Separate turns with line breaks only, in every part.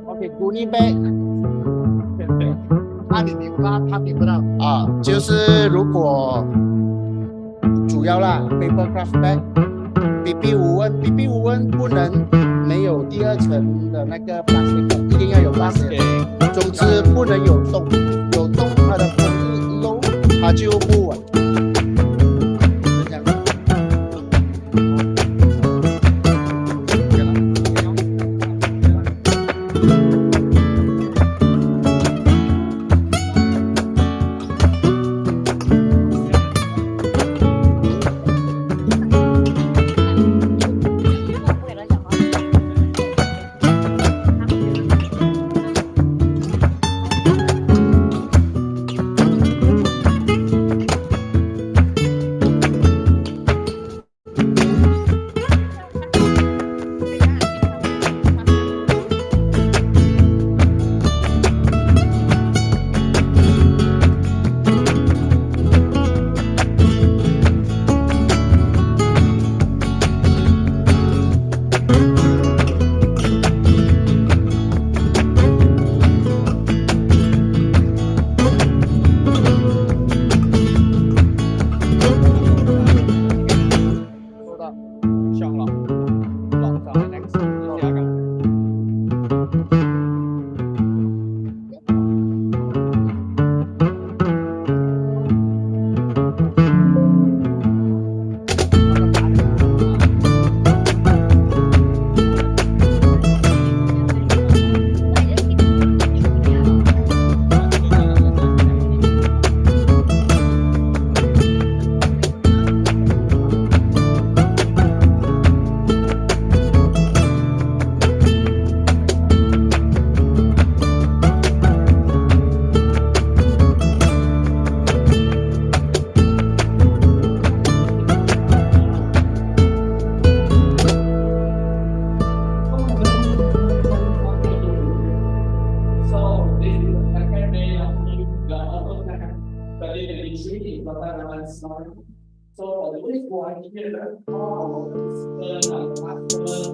OK，鼓励杯。他听不到啊，就是如果主要啦 ，paper craft bag。BB 无温不能没有第二层的那个 plastic， 一定要有 plastic。总之不能有洞，有洞它的风一漏，它就不稳。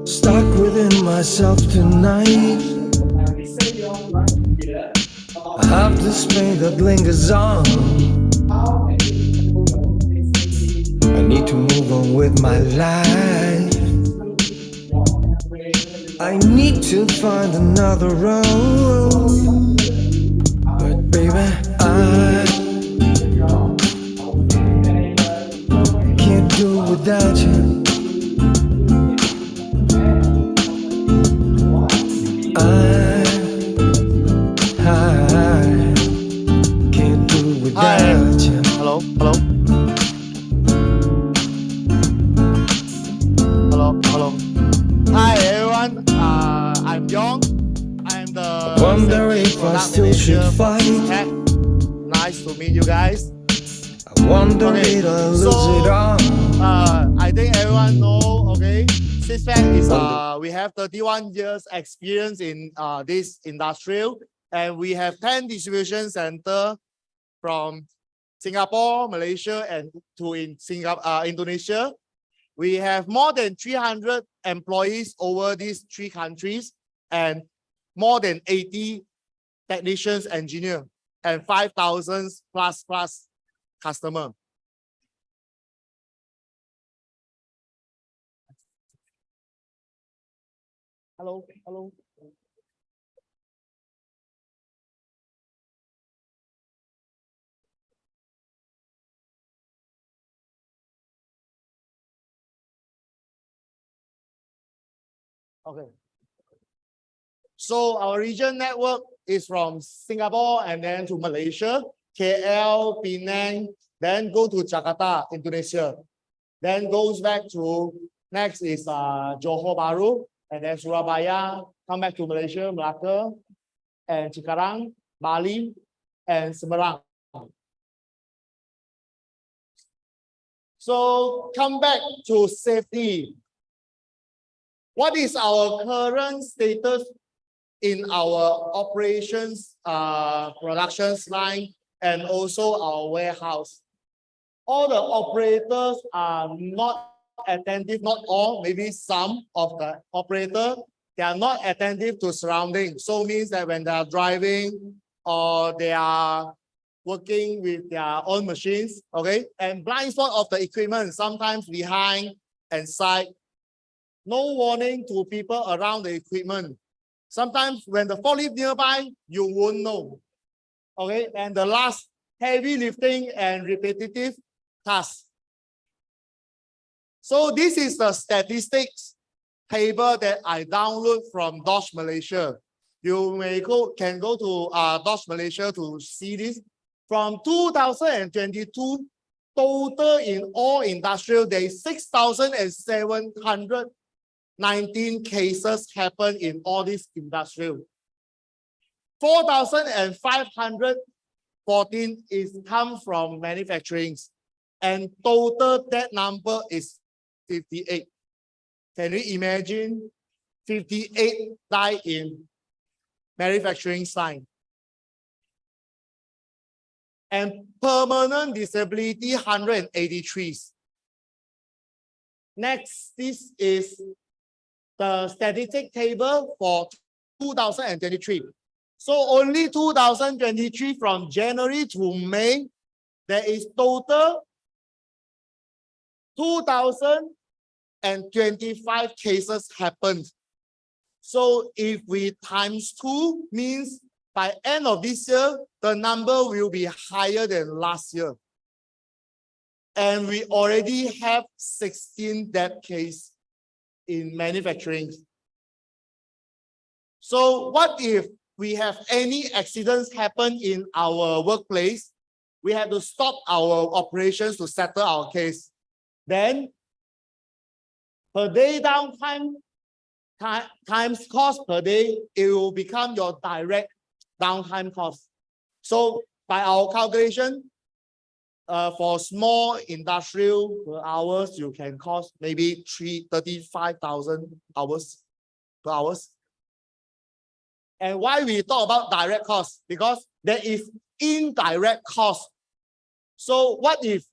Stuck within myself tonight. I have this pain that lingers on. I need to move on with my life. I need to find another road. But baby, I can't do without you. I can't do without you.
Hello. Hi everyone. I'm Yong. I'm the.
Wonder if I still should fight.
AutoTech. Nice to meet you guys.
I wonder if I lose it all.
I think everyone know. Okay, Syspex is we have 31 years experience in this industrial, and we have 10 distribution center from Singapore, Malaysia, and to Indonesia. We have more than 300 employees over these 3 countries, and more than 80 technicians, engineers, and 5,000 plus customer. Hello. Okay. So our region network is from Singapore and then to Malaysia, KL, Penang, then go to Jakarta, Indonesia. Then goes back to, next is Johor Bahru, and then Surabaya, come back to Malaysia, Melaka, and Cikarang, Bali, and Semarang. So come back to safety. What is our current status in our operations, productions line, and also our warehouse? All the operators are not attentive, not all, maybe some of the operator, they are not attentive to surroundings. So means that when they are driving or they are working with their own machines, okay, and blind spot of the equipment, sometimes behind and side, no warning to people around the equipment. Sometimes when the forklift nearby, you won't know, okay, and the last, heavy lifting and repetitive tasks. So this is the statistics table that I download from Dodge Malaysia. You can go to Dodge Malaysia to see this. From 2022, total in all industrial, there is 6,719 cases happen in all these industrial. 4,514 is come from manufacturing, and total that number is 58. Can you imagine 58 die in manufacturing site? And permanent disability 183. Next, this is the statistic table for 2023. So only 2023 from January to May, there is total 2,025 cases happened. So if we times 2, means by end of this year, the number will be higher than last year. And we already have 16 death cases in manufacturing. So what if we have any accidents happen in our workplace? We have to stop our operations to settle our case. Then per day downtime times cost per day, it will become your direct downtime cost. So by our calculation, for small industrial per hours, you can cost maybe 35,000 hours per hours. And why we talk about direct cost? Because there is indirect cost. So what if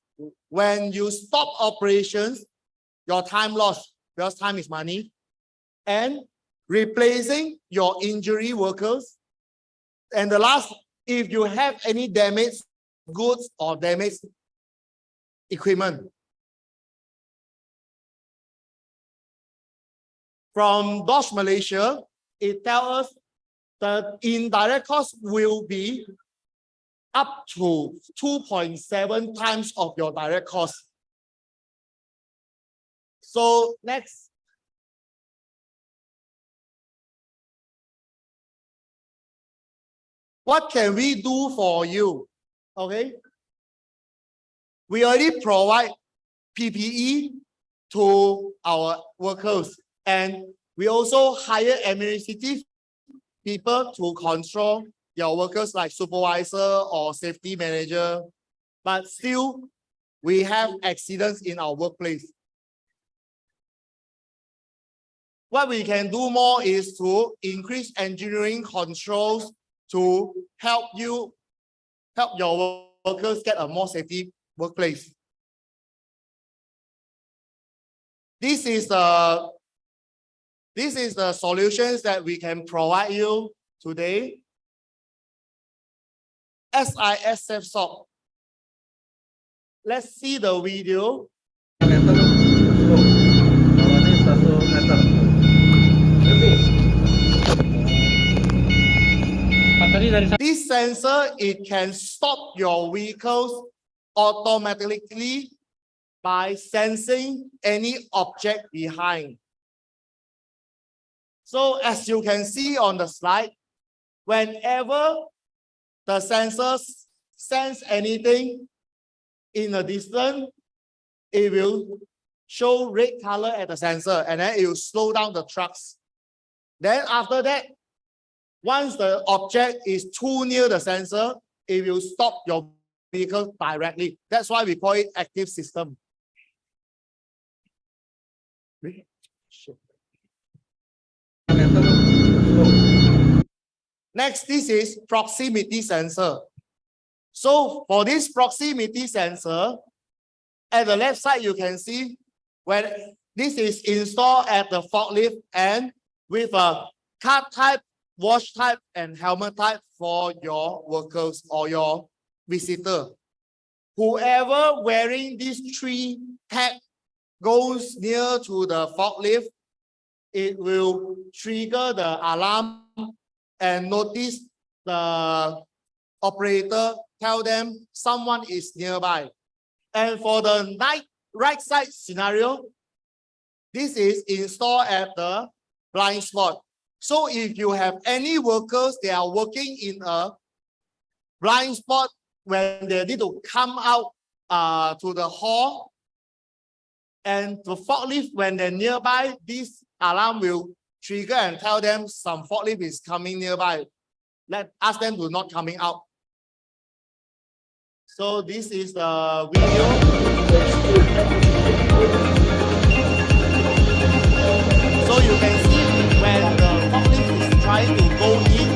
when you stop operations, your time lost, because time is money, and replacing your injury workers. And the last, if you have any damaged goods or damaged equipment. From Dodge Malaysia, it tells us the indirect cost will be up to 2.7 times of your direct cost. So next. What can we do for you? Okay. We already provide PPE to our workers, and we also hire administrative people to control your workers like supervisor or safety manager. But still, we have accidents in our workplace. What we can do more is to increase engineering controls to help your workers get a more safety workplace. This is the solutions that we can provide you today. SIS SafeSock. Let's see the video. This sensor, it can stop your vehicles automatically by sensing any object behind. So as you can see on the slide, whenever the sensors sense anything in a distance, it will show red color at the sensor, and then it will slow down the trucks. Then after that, once the object is too near the sensor, it will stop your vehicle directly. That's why we call it active system. Next, this is proximity sensor. So for this proximity sensor, at the left side, you can see when this is installed at the forklift and with a card type, watch type, and helmet type for your workers or your visitor. Whoever wearing these 3 tags goes near to the forklift, it will trigger the alarm and notice the operator tell them someone is nearby. And for the right side scenario, this is installed at the blind spot. So if you have any workers, they are working in a blind spot when they need to come out to the hall, and the forklift, when they're nearby, this alarm will trigger and tell them some forklift is coming nearby. Ask them to not coming out. So this is the video. So you can see when the forklift is trying to go in,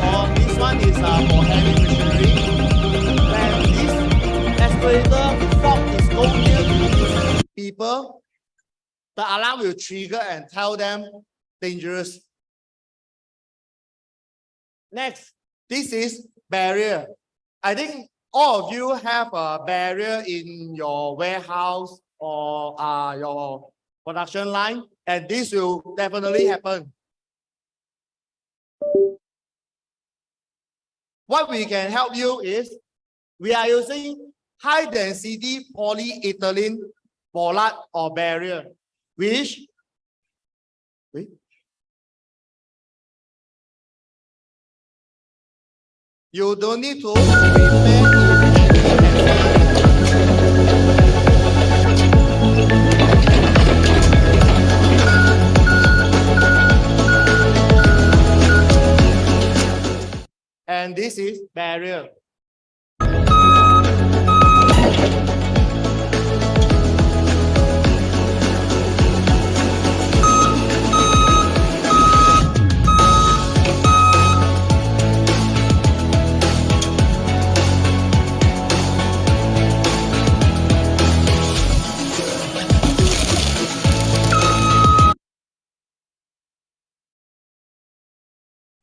or this one is for heavy machinery. When this excavator fork is going near to these people, the alarm will trigger and tell them dangerous. Next, this is barrier. I think all of you have a barrier in your warehouse or your production line, and this will definitely happen. What we can help you is, we are using high density polyethylene bollard or barrier, which you don't need to repair and this is barrier.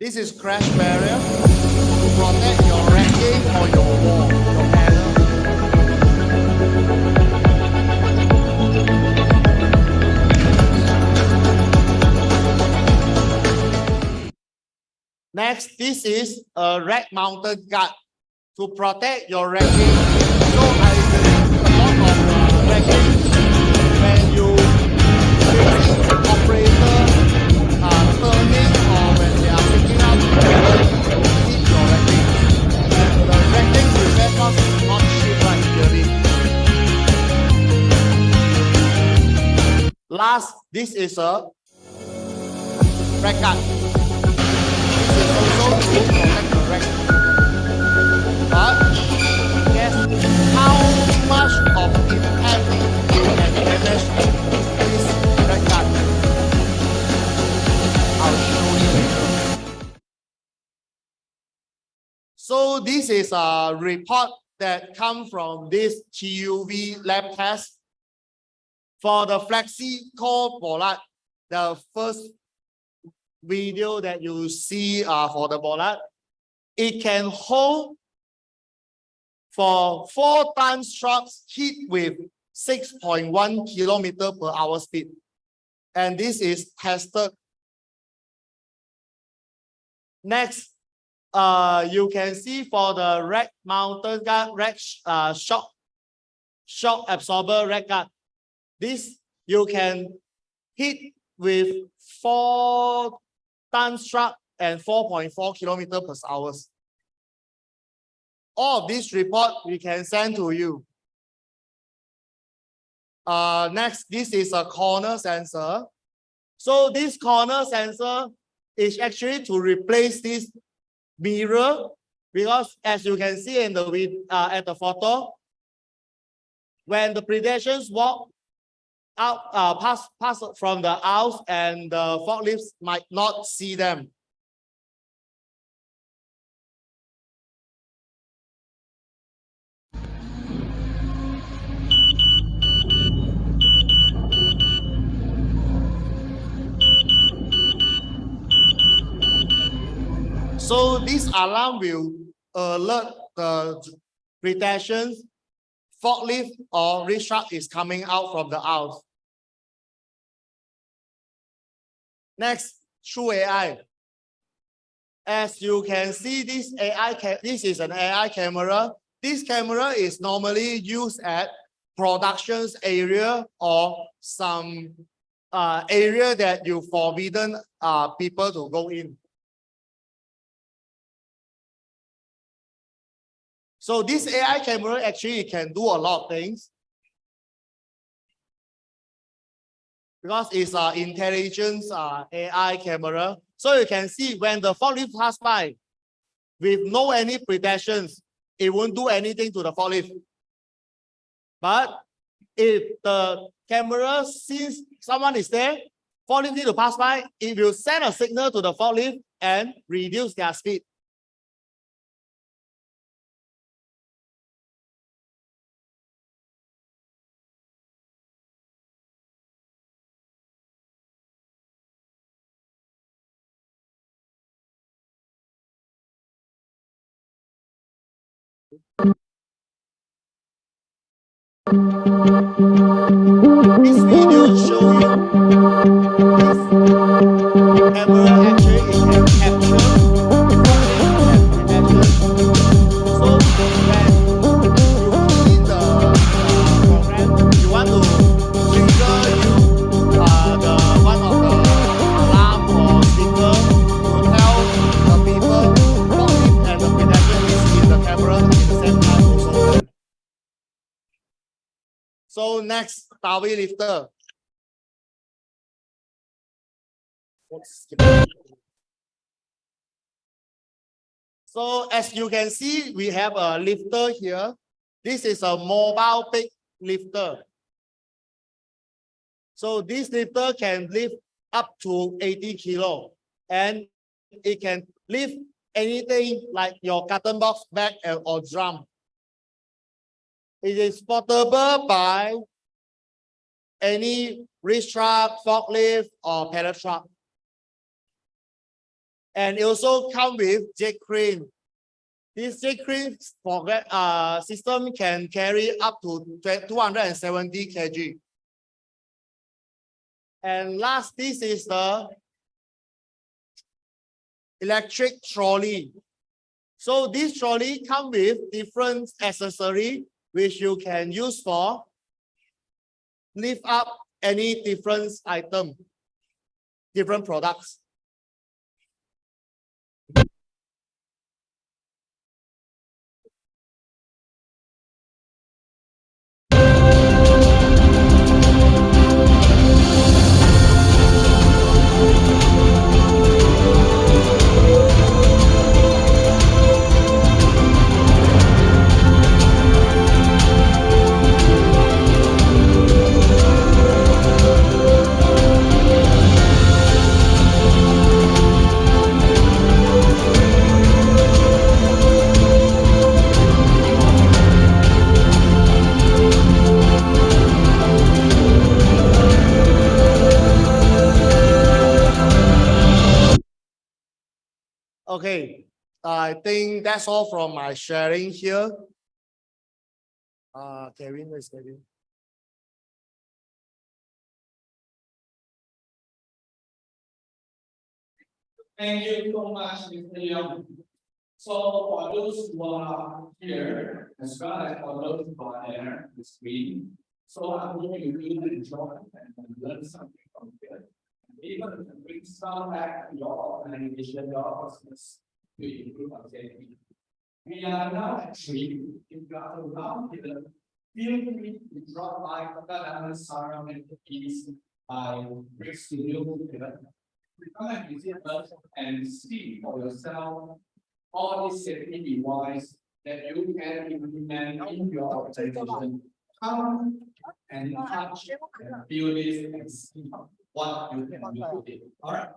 This is crash barrier to protect your racking or your wall, your panel. Next, this is a rack mounted guard to protect your racking. So I use a lot of racking when you operator turning, or when they are picking up hit your racking. And the racking repair cost is not cheap right clearly. Last, this is a rack guard. This is also to protect the rack. But guess how much of impact you can damage this rack guard? I'll show you later. So this is a report that comes from this TUV lab test. For the flexi core bollard, the first video that you see for the bollard, it can hold for 4-ton trucks hit with 6.1 km/h speed. And this is tested. Next, you can see for the rack mounted guard, rack shock absorber rack guard. This you can hit with 4-ton truck and 4.4 km/h. All of this report we can send to you. Next, this is a corner sensor. So this corner sensor is actually to replace this mirror, because as you can see in the at the photo, when the pedestrians walk out, pass from the aisles, and the forklifts might not see them. So this alarm will alert the pedestrians, forklift or reach truck is coming out from the house. Next, through AI. As you can see, this is an AI camera. This camera is normally used at productions area or some area that you forbidden people to go in. So this AI camera actually can do a lot of things because it's an intelligence AI camera. So you can see when the forklift pass by with no any protections, it won't do anything to the forklift. But if the camera sees someone is there, forklift need to pass by, it will send a signal to the forklift and reduce their speed. This video show you this camera actually it can capture forklift and pedestrians. So when you in the program, you want to trigger the one of the alarm or speaker to tell the people forklift and the pedestrian is in the camera at the same time also. So next, Tawi lifter. So as you can see, we have a lifter here. This is a mobile pick lifter. So this lifter can lift up to 80 kilo and it can lift anything like your carton box, bag, or drum. It is portable by any reach truck, forklift, or pallet truck. And it also comes with jet crane. This jet crane system can carry up to 270 kg. And last, this is the electric trolley. So this trolley comes with different accessories which you can use for lift up any different item, different products. Okay, I think that's all from my sharing here. Kevin, where's Kevin?
Thank you so much, Mr. Young. So for those who are here, as well as for those who are there, the screen, so I'm going to really enjoy and learn something from here. Even bring some back to your organization, your business to improve our safety. We are now actually in the round here. Feel free to drop by the surrounding piece by Brick Studio here. Come and visit us and see for yourself all these safety devices that you can implement in your organization. Come and touch and feel this and see what you can do with it. All right.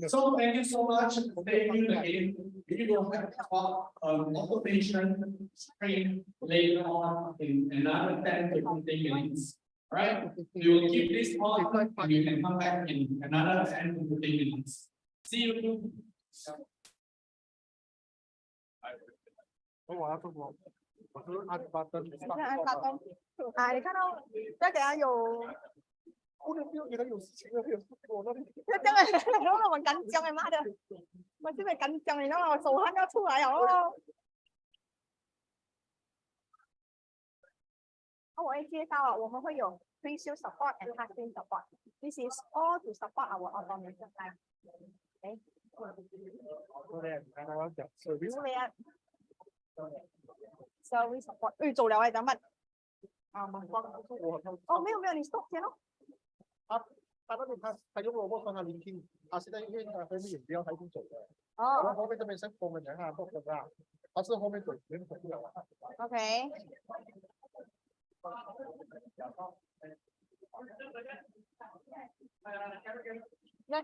So thank you so much. Stay tuned again. We will have talk motivation screen later on in another 10 to 15 minutes. All right. We will keep this on and you can come back in another 10 to 15 minutes. See you.
按发动啊，你看到这给他有，这真的，我们干将哎妈的，我这边干将，你知道吗？我手汗要出来哦。我会介绍啊，我们会有 pre-sale support and testing support. This is all to support our automation line. Okay. 做咩啊？service support，做了係等乜？哦，沒有沒有，你 stop 先咯。
他用萝卜帮他聆听，他现在因为他后面也不要他已经走了，然后
哦
后面这边是后面两下不分啊，他是后面走，前面走不了。
，OK。那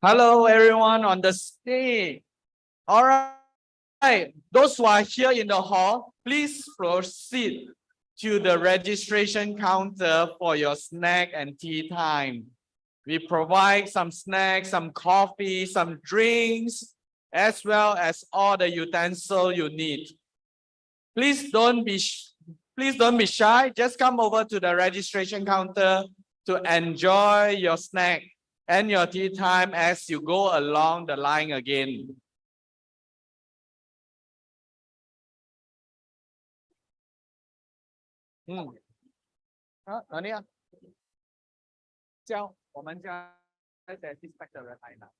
Hello, everyone on the stage. All right, those who are here in the hall, please proceed to the registration counter for your snack and tea time. We provide some snacks, some coffee, some drinks, as well as all the utensils you need. Please don't be shy. Just come over to the registration counter to enjoy your snack and your tea time as you go along the line again. 呢叫我们家那些 Syspex 的人来拿。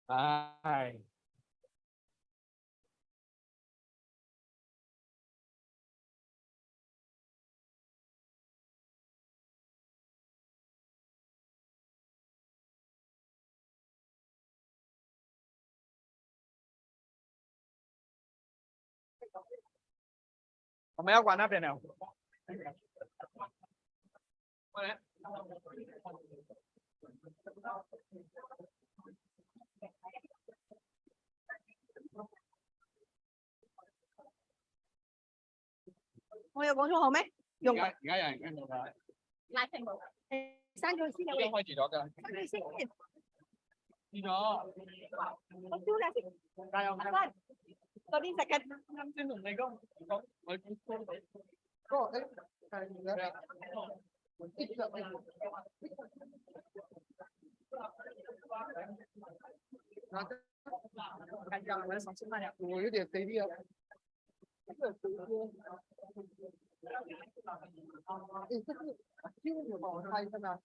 Bye.
我们要管那边了。
我有講咗好咩？用
而家有人跟到啦。
拉屏幕，刪咗先有
開住咗㗎。
刪咗先，
知咗。
我丟啦先。
加油！
阿芬，多啲食嘅。
啱先同你講，我見到你。嗰個係嘅。我有點肥力啊。这个有帮我开一下吗？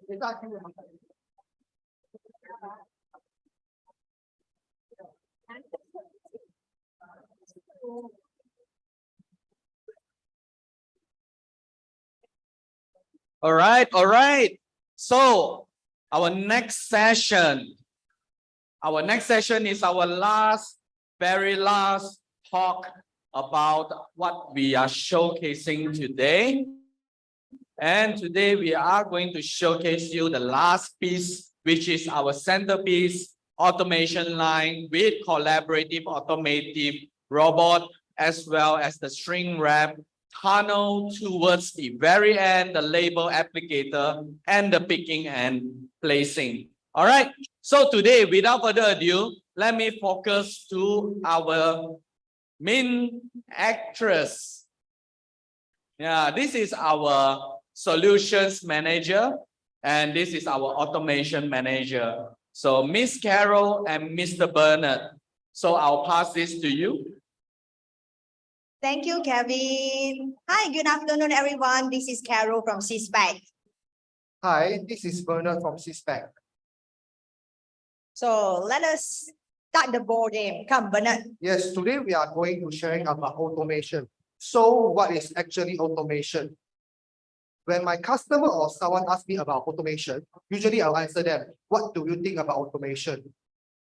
你大听吗？
All right. So our next session is our very last talk about what we are showcasing today. And today we are going to showcase you the last piece, which is our centerpiece automation line with collaborative automative robot, as well as the shrink wrap tunnel towards the very end, the label applicator and the picking and placing. All right. So today, without further ado, let me focus to our main actress. Yeah, this is our solutions manager, and this is our automation manager. So Miss Carol and Mr. Bernard. So I'll pass this to you.
Thank you, Kevin. Hi, good afternoon, everyone. This is Carol from Syspex.
Hi, this is Bernard from Syspex.
So let us start the ball game. Come, Bernard.
Yes, today we are going to sharing about automation. So what is actually automation? When my customer or someone asks me about automation, usually I'll answer them, what do you think about automation?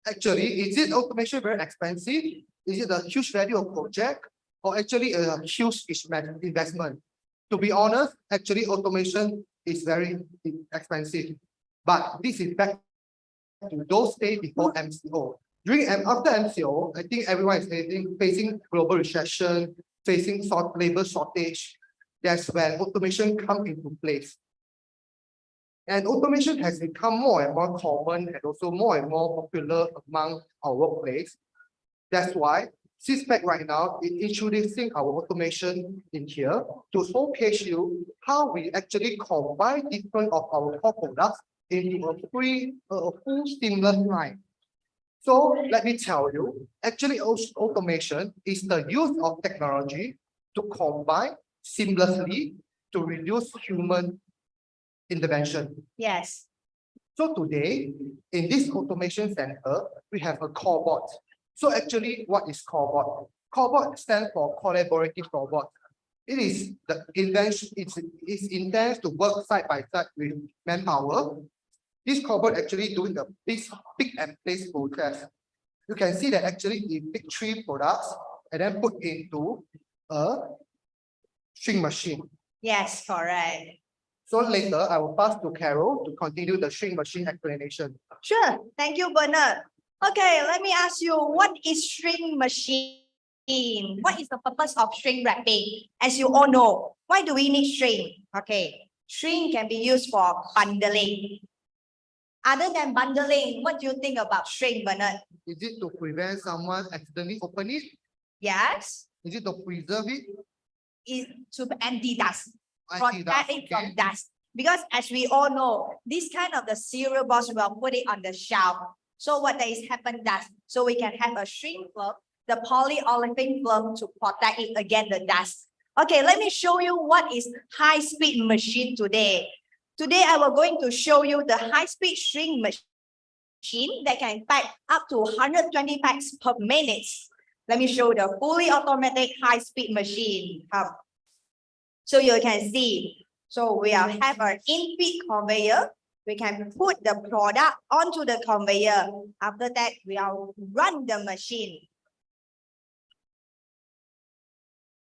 Actually, is it automation very expensive? Is it a huge value of project? Or actually a huge investment? To be honest, actually automation is very expensive. But this is back to those days before MCO. During and after MCO, I think everyone is facing global recession, facing labor shortage. That's when automation comes into place. And automation has become more and more common and also more and more popular among our workplace. That's why Syspex right now is introducing our automation in here to showcase you how we actually combine different of our core products into a full seamless line. So let me tell you, actually automation is the use of technology to combine seamlessly to reduce human intervention.
Yes.
So today, in this automation center, we have a cobot. So actually, what is cobot? Cobot stands for collaborative robot. It is the invention, it's intended to work side by side with manpower. This cobot actually doing the pick and place process. You can see that actually it pick 3 products and then put into a shrink machine.
Yes, correct.
So later, I will pass to Carol to continue the shrink machine explanation.
Sure. Thank you, Bernard. Okay, let me ask you, what is shrink machine? What is the purpose of shrink wrapping? As you all know, why do we need shrink? Okay, shrink can be used for bundling. Other than bundling, what do you think about shrink, Bernard?
Is it to prevent someone accidentally open it?
Yes.
Is it to preserve it?
is to anti-dust,
Anti-dust,
protect it from
okay.
dust. Because as we all know, this kind of the cereal box, we'll put it on the shelf. So what that is happen dust, so we can have a shrink film, the polyolefin film to protect it against the dust. Okay, let me show you what is high-speed machine today. Today, I will going to show you the high-speed shrink machine that can pack up to 120 packs per minute. Let me show the fully automatic high-speed machine. So you can see. So we have an in-feed conveyor. We can put the product onto the conveyor. After that, we'll run the machine.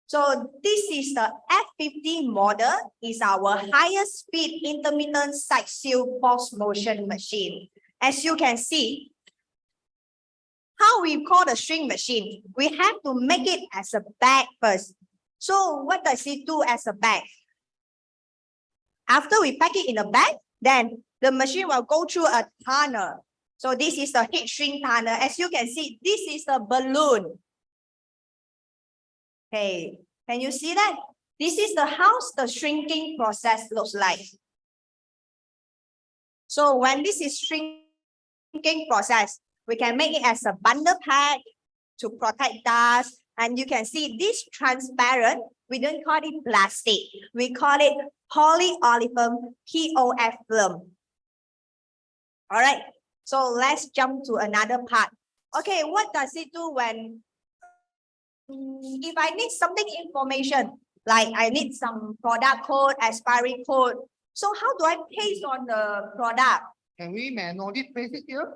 So this is the F50 model, is our highest speed intermittent side seal box motion machine. As you can see, how we call the shrink machine, we have to make it as a bag first. So what does it do as a bag? After we pack it in a bag, then the machine will go through a tunnel. So this is the heat shrink tunnel. As you can see, this is the balloon. Okay, can you see that? This is how the shrinking process looks like. So when this is shrinking process, we can make it as a bundle pack to protect dust. And you can see this transparent, we don't call it plastic. We call it polyolefin POF film. All right, so let's jump to another part. Okay, what does it do when, if I need something information, like I need some product code, expiry code. So how do I paste on the product?
Can we manually place it here?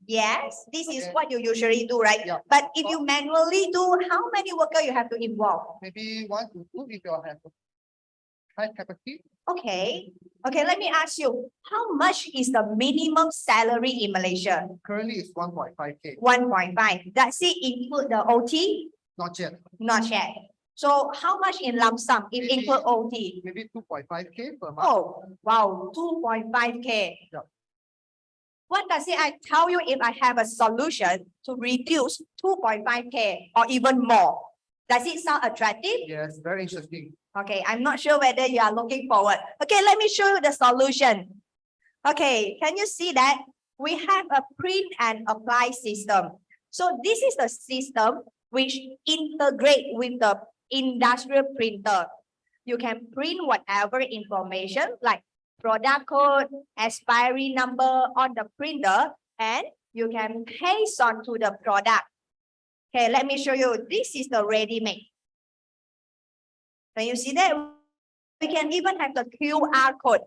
Yes, this is
Okay.
what you usually do, right?
Yeah.
But if you manually do, how many workers you have to involve?
Maybe 1 to 2 if you have high capacity.
Okay. Okay, let me ask you, how much is the minimum salary in Malaysia?
Currently it's 1.5K.
1.5. Does it include the OT?
Not yet.
Not yet. So how much in lump sum if
Maybe-
include OT?
Maybe 2.5K per month.
Oh, wow, 2.5K.
Yeah.
What does it I tell you if I have a solution to reduce 2.5K or even more? Does it sound attractive?
Yes, very interesting.
Okay, I'm not sure whether you are looking forward. Okay, let me show you the solution. Okay, can you see that? We have a print and apply system. So this is the system which integrate with the industrial printer. You can print whatever information like product code, expiry number on the printer, and you can paste onto the product. Okay, let me show you. This is the ready-made. Can you see that? We can even have the QR code.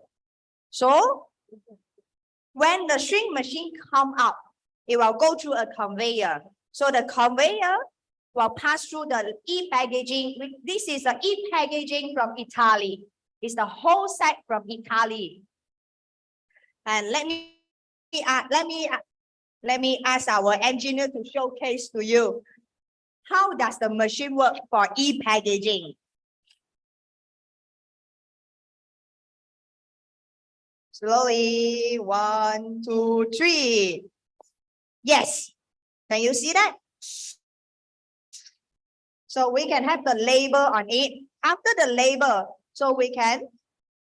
So when the shrink machine come up, it will go through a conveyor. So the conveyor will pass through the e-packaging. This is the e-packaging from Italy. It's the whole set from Italy. And let me ask our engineer to showcase to you. How does the machine work for e-packaging? Slowly, 1, 2, 3. Yes. Can you see that? So we can have the label on it. After the label, so we can,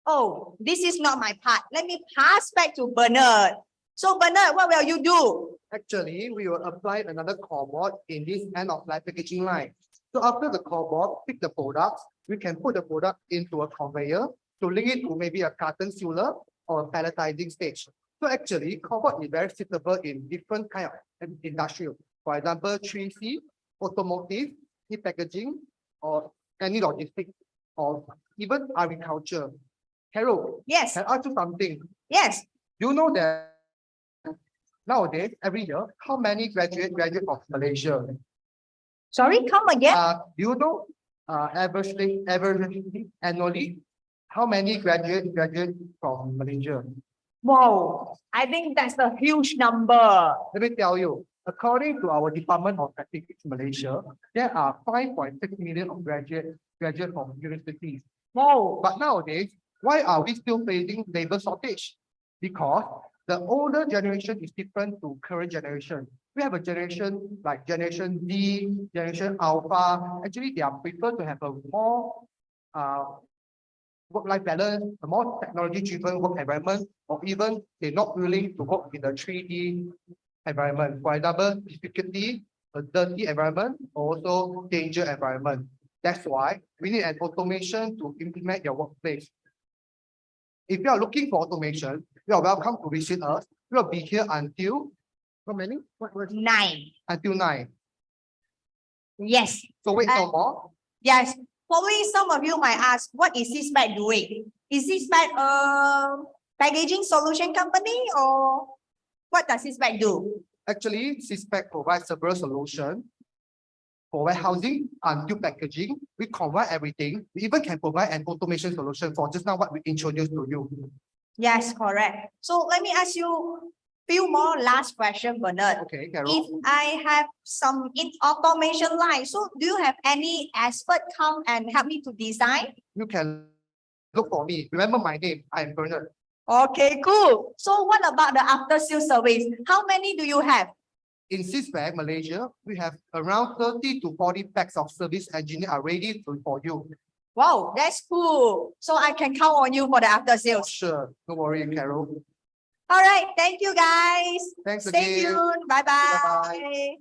oh, this is not my part. Let me pass back to Bernard. So Bernard, what will you do?
Actually, we will apply another core board in this end of life packaging line. So after the core board, pick the products, we can put the product into a conveyor to link it to maybe a carton sealer or a palletizing stage. So actually, core board is very suitable in different kind of industrial. For example, 3C, automotive, e-packaging, or any logistics, or even agriculture. Carol,
Yes,
can I ask you something?
yes.
You know that nowadays, every year, how many graduate from Malaysia?
Sorry, come again.
Do you know averagely annually, how many graduate from Malaysia?
Wow, I think that's a huge number.
Let me tell you, according to our Department of Statistics Malaysia, there are 5.6 million of graduate from universities.
Wow.
But nowadays, why are we still facing labor shortage? Because The older generation is different to current generation. We have a generation like Generation D, Generation Alpha. Actually, they are prefer to have a more work-life balance, a more technology-driven work environment, or even they're not willing to work in a 3D environment. For example, difficulty, a dirty environment, or also danger environment. That's why we need an automation to implement your workplace. If you are looking for automation, you are welcome to visit us. We will be here until how many? What
9.
until 9.
Yes.
So wait no more.
Yes. Probably some of you might ask, what is Syspex doing? Is Syspex a packaging solution company or what does Syspex do?
Actually, Syspex provides several solutions for warehousing until packaging. We combine everything. We even can provide an automation solution for just now what we introduced to you.
Yes, correct. So let me ask you few more last question, Bernard.
Okay, Carol.
If I have some automation line, so do you have any expert come and help me to design?
You can look for me. Remember my name. I am Bernard.
Okay, cool. So what about the after sales service? How many do you have?
In Syspex, Malaysia, we have around 30 to 40 packs of service engineers are ready for you.
Wow, that's cool. So I can count on you for the after sales.
Sure. Don't worry, Carol.
All right, thank you guys.
Thanks
Stay
again.
tuned. Bye
Bye-bye.
bye.